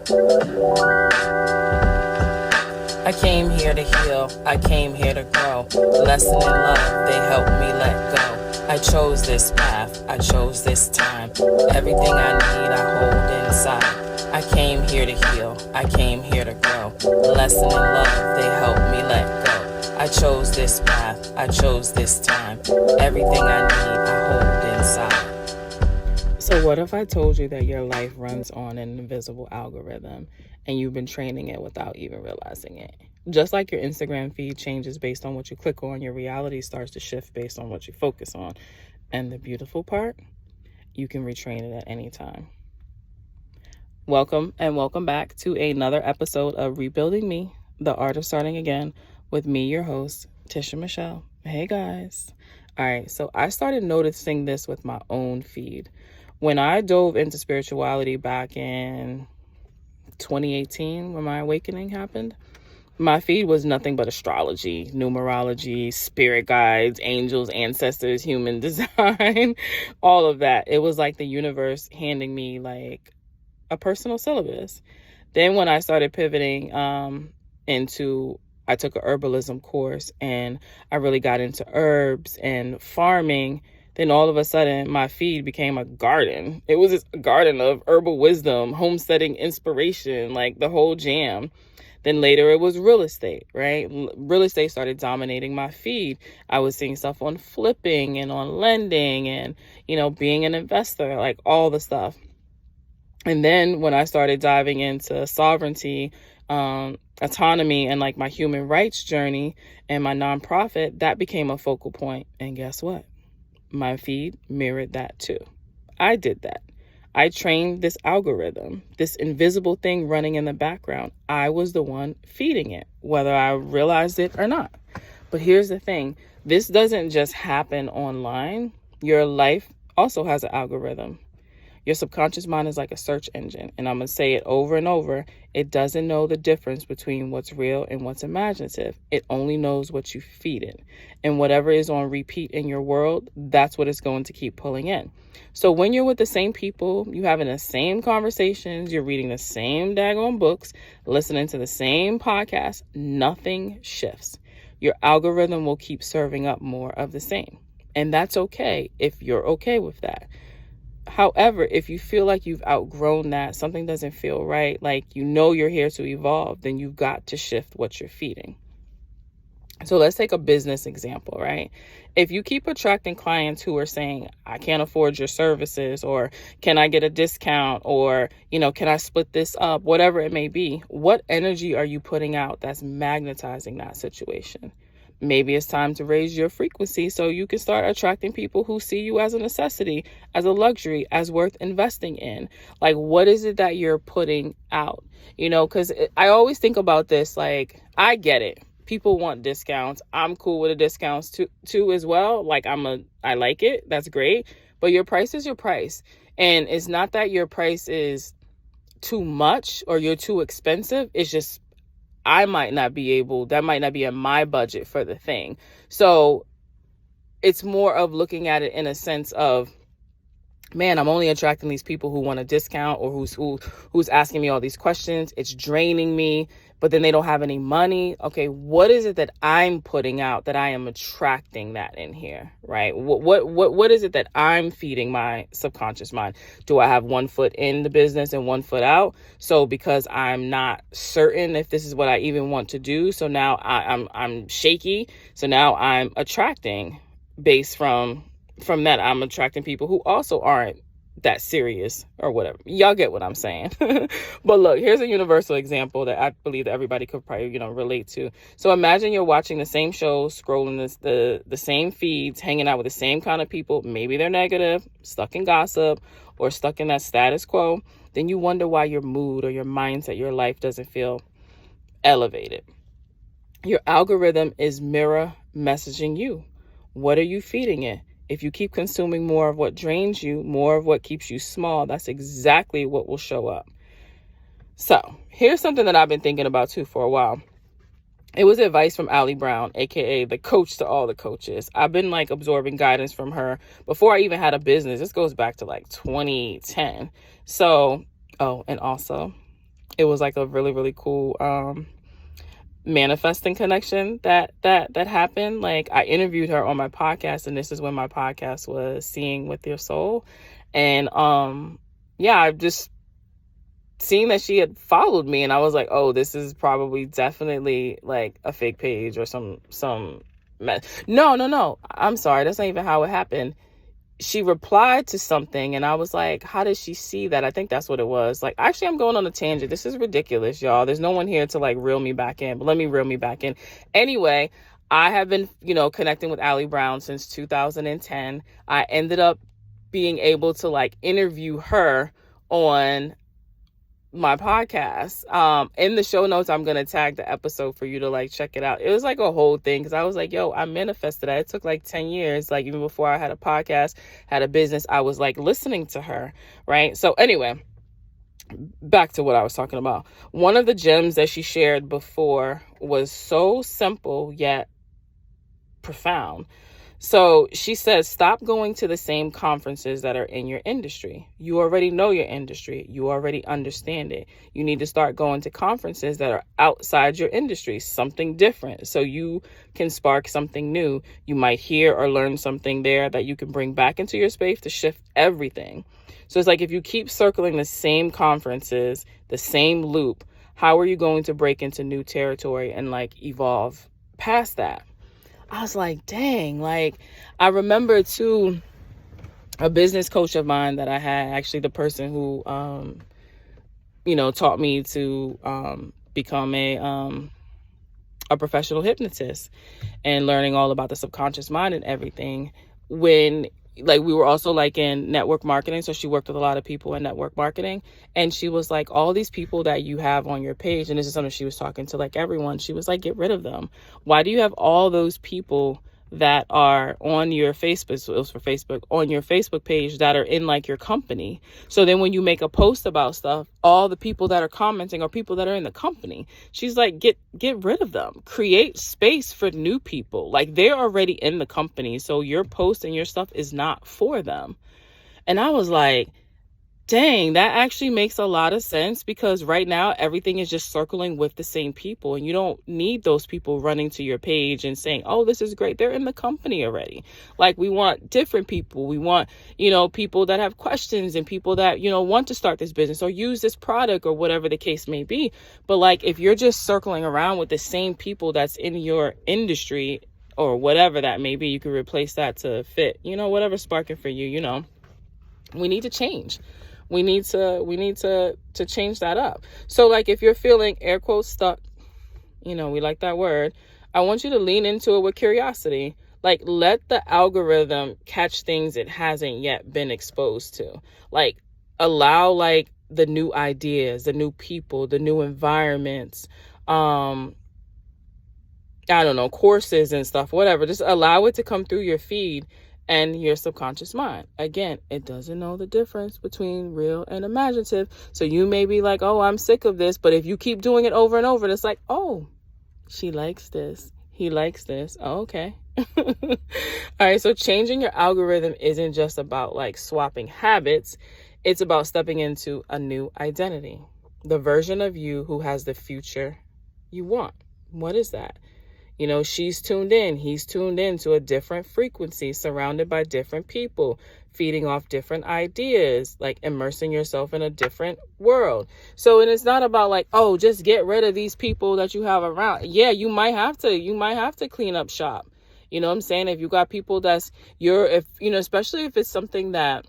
I came here to heal, I came here to grow. Lesson in love, they helped me let go. I chose this path, I chose this time. Everything I need, I hold inside. I came here to heal, I came here to grow. Lesson in love, they helped me let go. I chose this path, I chose this time. Everything I need, I hold inside. So what if I told you that your life runs on an invisible algorithm and you've been training it without even realizing it? Just like your Instagram feed changes based on what you click on, your reality starts to shift based on what you focus on. And the beautiful part, you can retrain it at any time. Welcome and welcome back to another episode of Rebuilding Me, the Art of Starting Again, with me, your host, Tisha Michelle. Hey guys. All right, so I started noticing this with my own feed. When I dove into spirituality back in 2018, when my awakening happened, my feed was nothing but astrology, numerology, spirit guides, angels, ancestors, human design, all of that. It was like the universe handing me like a personal syllabus. Then when I started pivoting I took a herbalism course and I really got into herbs and farming. Then all of a sudden, my feed became a garden. It was a garden of herbal wisdom, homesteading inspiration, like the whole jam. Then later it was real estate, right? Real estate started dominating my feed. I was seeing stuff on flipping and on lending and, being an investor, like all the stuff. And then when I started diving into sovereignty, autonomy, and like my human rights journey and my nonprofit, that became a focal point. And guess what? My feed mirrored that too. I did that. I trained this algorithm, this invisible thing running in the background. I was the one feeding it, whether I realized it or not. But here's the thing. This doesn't just happen online. Your life also has an algorithm. Your subconscious mind is like a search engine. And I'm going to say it over and over. It doesn't know the difference between what's real and what's imaginative. It only knows what you feed it. And whatever is on repeat in your world, that's what it's going to keep pulling in. So when you're with the same people, you're having the same conversations, you're reading the same daggone books, listening to the same podcasts, nothing shifts. Your algorithm will keep serving up more of the same. And that's okay if you're okay with that. However, if you feel like you've outgrown that, something doesn't feel right, like you're here to evolve, then you've got to shift what you're feeding. So let's take a business example, right? If you keep attracting clients who are saying, I can't afford your services, or can I get a discount, or, can I split this up, whatever it may be, what energy are you putting out that's magnetizing that situation? Maybe it's time to raise your frequency so you can start attracting people who see you as a necessity, as a luxury, as worth investing in. Like, what is it that you're putting out? Because I always think about this, like, I get it. People want discounts. I'm cool with the discounts too as well. Like, I like it. That's great. But your price is your price. And it's not that your price is too much or you're too expensive. It's just that might not be in my budget for the thing. So it's more of looking at it in a sense of, man, I'm only attracting these people who want a discount or who's asking me all these questions. It's draining me, but then they don't have any money. Okay, what is it that I'm putting out that I am attracting that in here, right? What is it that I'm feeding my subconscious mind? Do I have one foot in the business and one foot out? So because I'm not certain if this is what I even want to do, so now I'm shaky. So now I'm attracting based from that. I'm attracting people who also aren't that serious or whatever. Y'all get what I'm saying. But look, here's a universal example that I believe that everybody could probably, relate to. So imagine you're watching the same shows, scrolling the same feeds, hanging out with the same kind of people. Maybe they're negative, stuck in gossip, or stuck in that status quo. Then you wonder why your mood or your mindset, your life doesn't feel elevated. Your algorithm is mirror messaging you. What are you feeding it? If you keep consuming more of what drains you, more of what keeps you small, that's exactly what will show up. So here's something that I've been thinking about too for a while. It was advice from Allie Brown, aka the coach to all the coaches. I've been absorbing guidance from her before I even had a business. This goes back to 2010. So, and also it was like a really, really cool manifesting connection that happened. Like, I interviewed her on my podcast, and this is when my podcast was Seeing with Your Soul. And yeah, I've just seen that she had followed me, and I was like, oh, this is probably definitely like a fake page or some no, I'm sorry, that's not even how it happened. She replied to something, and I was like, how did she see that? I think that's what it was. Like, actually, I'm going on a tangent. This is ridiculous, y'all. There's no one here to like reel me back in, but let me reel me back in. Anyway, I have been, connecting with Allie Brown since 2010. I ended up being able to like interview her on my podcast. In the show notes, I'm gonna tag the episode for you to like check it out. It was like a whole thing, because I was like, yo, I manifested that. It took like 10 years. Like, even before I had a podcast, had a business, I was like listening to her, right? So anyway, back to what I was talking about. One of the gems that she shared before was so simple yet profound. So she says, stop going to the same conferences that are in your industry. You already know your industry. You already understand it. You need to start going to conferences that are outside your industry, something different, so you can spark something new. You might hear or learn something there that you can bring back into your space to shift everything. So it's like, if you keep circling the same conferences, the same loop, how are you going to break into new territory and like evolve past that? I was like, dang, like, I remember too, a business coach of mine that I had, actually the person who, taught me to become a professional hypnotist and learning all about the subconscious mind and everything. When like, we were also like in network marketing. So she worked with a lot of people in network marketing. And she was like, all these people that you have on your page, and this is something she was talking to like everyone, she was like, get rid of them. Why do you have all those people that are on your Facebook, so it was for Facebook, on your Facebook page that are in like your company? So then when you make a post about stuff, all the people that are commenting are people that are in the company. She's like, get rid of them. Create space for new people. Like, they're already in the company, so your post and your stuff is not for them. And I was like, dang, that actually makes a lot of sense, because right now everything is just circling with the same people, and you don't need those people running to your page and saying, oh, this is great. They're in the company already. Like, we want different people. We want, people that have questions, and people that, want to start this business or use this product or whatever the case may be. But like, if you're just circling around with the same people that's in your industry or whatever that may be, you can replace that to fit, whatever's sparking for you. We need to change. We need to change that up. So like, if you're feeling air quotes stuck, we like that word, I want you to lean into it with curiosity. Like, let the algorithm catch things it hasn't yet been exposed to. Like, allow like the new ideas, the new people, the new environments, I don't know, courses and stuff, whatever. Just allow it to come through your feed and your subconscious mind. Again, it doesn't know the difference between real and imaginative. So you may be like, oh, I'm sick of this. But if you keep doing it over and over, it's like, oh, she likes this. He likes this. Oh, okay. All right. So changing your algorithm isn't just about like swapping habits. It's about stepping into a new identity, the version of you who has the future you want. What is that? She's tuned in, he's tuned in to a different frequency, surrounded by different people, feeding off different ideas, like immersing yourself in a different world. So, and it's not about like, oh, just get rid of these people that you have around. Yeah, you might have to clean up shop. You know what I'm saying? If you got people especially if it's something that,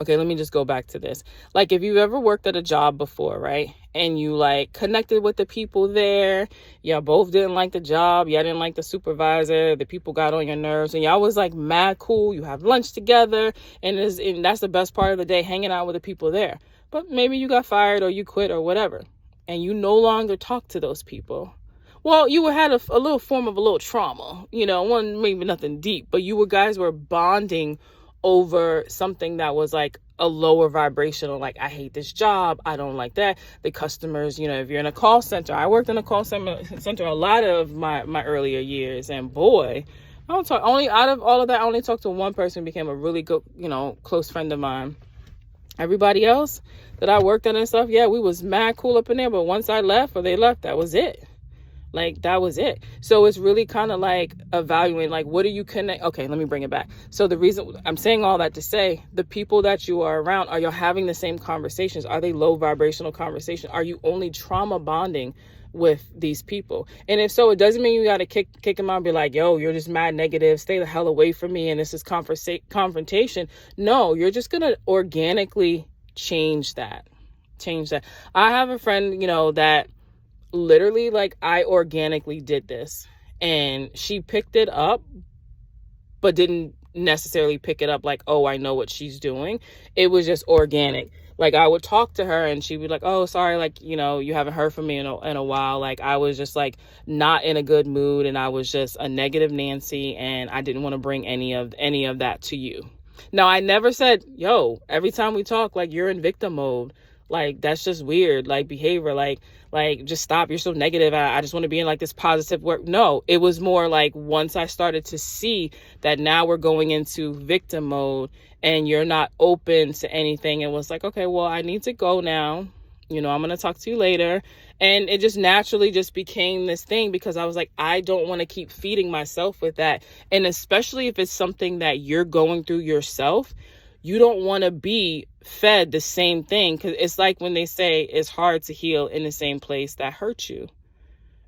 okay, let me just go back to this. Like, if you've ever worked at a job before, right? And you like connected with the people there, y'all both didn't like the job, y'all didn't like the supervisor, the people got on your nerves, and y'all was like mad cool, you have lunch together, and that's the best part of the day, hanging out with the people there. But maybe you got fired or you quit or whatever, and you no longer talk to those people. Well, you had a little form of a little trauma, one, maybe nothing deep, but guys were bonding over something that was like a lower vibrational, like, I hate this job, I don't like that. The customers, if you're in a call center, I worked in a call center a lot of my earlier years, and boy, I don't talk, only out of all of that, I only talked to one person who became a really good, close friend of mine. Everybody else that I worked on and stuff, yeah, we was mad cool up in there. But once I left or they left, that was it. Like, that was it. So it's really kind of like evaluating, like, what do you connect? Okay, let me bring it back. So the reason I'm saying all that to say, the people that you are around, are you having the same conversations? Are they low vibrational conversations? Are you only trauma bonding with these people? And if so, it doesn't mean you got to kick them out and be like, yo, you're just mad negative, stay the hell away from me, and this is confrontation. No, you're just going to organically change that. I have a friend, that literally, like, I organically did this, and she picked it up, but didn't necessarily pick it up like, oh, I know what she's doing. It was just organic. Like, I would talk to her and she'd be like, oh, sorry, like, you haven't heard from me in a while. Like, I was just like not in a good mood, and I was just a negative Nancy, and I didn't want to bring any of that to you. Now, I never said, yo, every time we talk, like, you're in victim mode. Like, that's just weird, like, behavior. Like, just stop. You're so negative. I just want to be in like this positive work. No, it was more like, once I started to see that now we're going into victim mode and you're not open to anything, it was like, okay, well, I need to go now. I'm going to talk to you later. And it just naturally just became this thing, because I was like, I don't want to keep feeding myself with that. And especially if it's something that you're going through yourself, you don't want to be fed the same thing, because it's like when they say it's hard to heal in the same place that hurt you,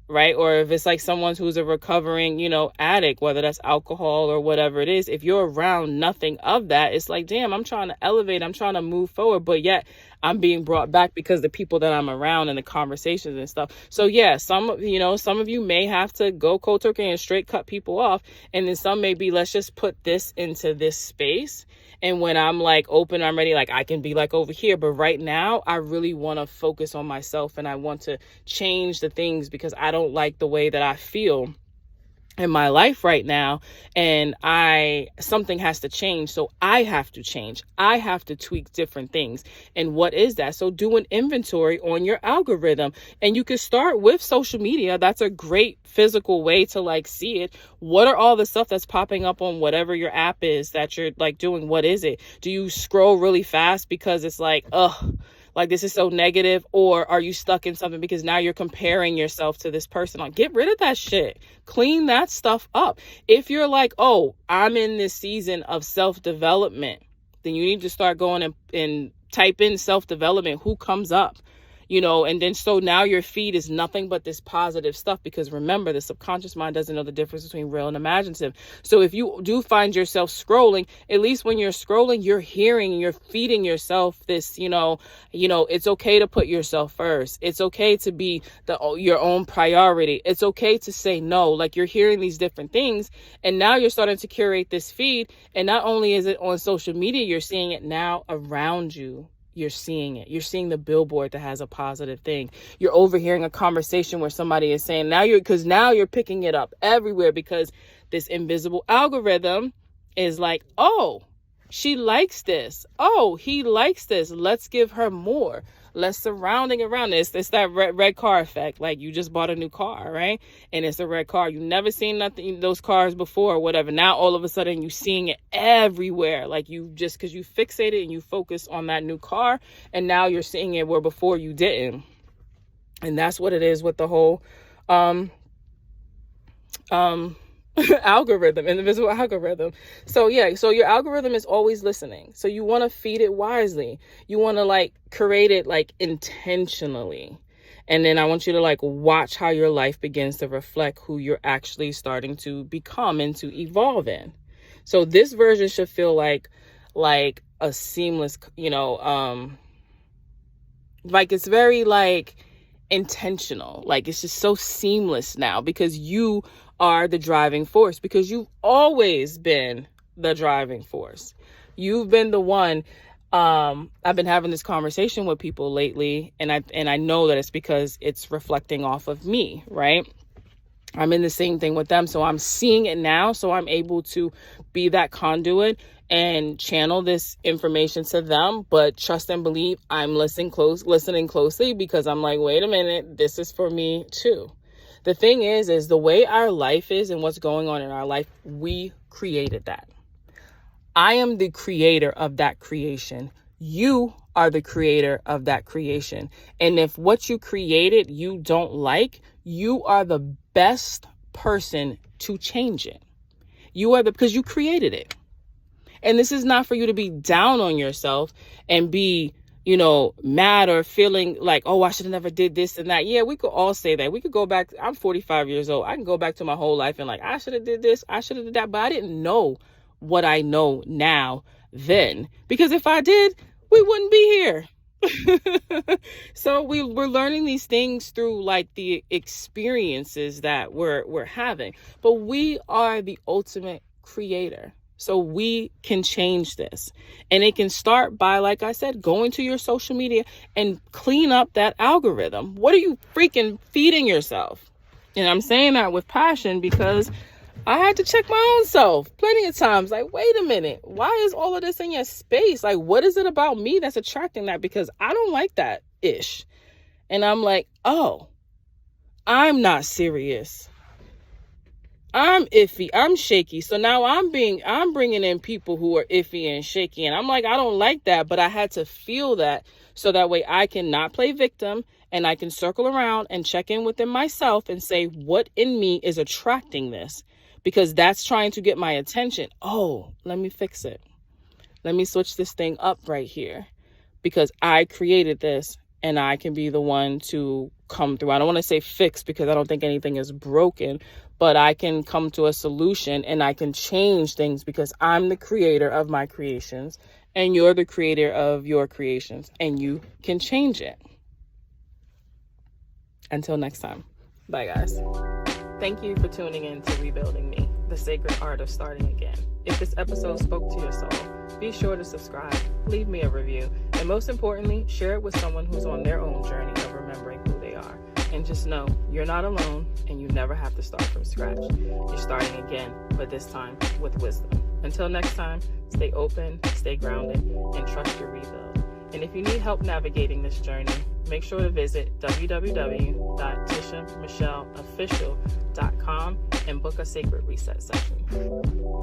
right? Or if it's like someone who's a recovering, addict, whether that's alcohol or whatever it is, if you're around nothing of that, it's like, damn, I'm trying to elevate, I'm trying to move forward, but yet I'm being brought back because the people that I'm around and the conversations and stuff. So yeah, some of you may have to go cold turkey and straight cut people off. And then some may be, let's just put this into this space. And when I'm like open, I'm ready, like I can be like over here. But right now, I really want to focus on myself, and I want to change the things, because I don't like the way that I feel in my life right now, and something has to change. So I have to change. I have to tweak different things. And what is that? So do an inventory on your algorithm, and you can start with social media. That's a great physical way to like see it. What are all the stuff that's popping up on whatever your app is that you're like doing? What is it? Do you scroll really fast because it's like, like this is so negative? Or are you stuck in something because now you're comparing yourself to this person? Like, get rid of that shit. Clean that stuff up. If you're like, oh, I'm in this season of self-development, then you need to start going and type in self-development. Who comes up? And then so now your feed is nothing but this positive stuff, because remember, the subconscious mind doesn't know the difference between real and imaginative. So if you do find yourself scrolling, at least when you're scrolling, you're hearing and you're feeding yourself this, it's okay to put yourself first. It's okay to be your own priority. It's okay to say no. Like, you're hearing these different things, and now you're starting to curate this feed. And not only is it on social media, you're seeing it now around you. You're seeing it. You're seeing the billboard that has a positive thing. You're overhearing a conversation where somebody is saying, now you're picking it up everywhere, because this invisible algorithm is like, oh, she likes this. Oh, he likes this. Let's give her more. Let's surrounding around this. It's that red car effect. Like, you just bought a new car, right? And it's a red car. You've never seen those cars before or whatever. Now, all of a sudden, you're seeing it everywhere. Like, because you fixated and you focus on that new car. And now you're seeing it where before you didn't. And that's what it is with the whole algorithm, invisible algorithm. So your algorithm is always listening. So you want to feed it wisely. You want to like create it like intentionally. And then I want you to like watch how your life begins to reflect who you're actually starting to become and to evolve in. So this version should feel like a seamless, like it's very like intentional. Like, it's just so seamless now, because you are the driving force, because you've always been the driving force. You've been the one. I've been having this conversation with people lately, and I know that it's because it's reflecting off of me, right? I'm in the same thing with them. So I'm seeing it now. So I'm able to be that conduit and channel this information to them. But trust and believe, I'm listening closely, because I'm like, wait a minute, this is for me too. The thing is the way our life is and what's going on in our life, we created that. I am the creator of that creation. You are the creator of that creation. And if what you created you don't like, you are the best person to change it. Because you created it. And this is not for you to be down on yourself and be, mad or feeling like, oh, I should have never did this and that. Yeah, we could all say that. We could go back. I'm 45 years old. I can go back to my whole life and like, I should have did this. I should have did that. But I didn't know what I know now then. Because if I did, we wouldn't be here. So we're learning these things through like the experiences that we're having. But we are the ultimate creator. So we can change this. And it can start by, like I said, going to your social media and clean up that algorithm. What are you freaking feeding yourself? And I'm saying that with passion because I had to check my own self plenty of times. Like, wait a minute, why is all of this in your space? Like, what is it about me that's attracting that? Because I don't like that ish. And I'm like, oh, I'm not serious. I'm iffy. I'm shaky. So now I'm bringing in people who are iffy and shaky. And I'm like, I don't like that, but I had to feel that so that way I can not play victim and I can circle around and check in within myself and say, what in me is attracting this? Because that's trying to get my attention. Oh, let me fix it. Let me switch this thing up right here because I created this and I can be the one to come through. I don't want to say fix because I don't think anything is broken, but I can come to a solution and I can change things because I'm the creator of my creations and you're the creator of your creations and you can change it. Until next time. Bye, guys. Thank you for tuning in to Rebuilding Me, the sacred art of starting again. If this episode spoke to your soul, be sure to subscribe, leave me a review, and most importantly, share it with someone who's on their own journey of remembering who they are. And just know you're not alone and you never have to start from scratch. You're starting again, but this time with wisdom. Until next time, stay open, stay grounded, and trust your rebuild. And if you need help navigating this journey, make sure to visit www.tishamichelleofficial.com and book a sacred reset session.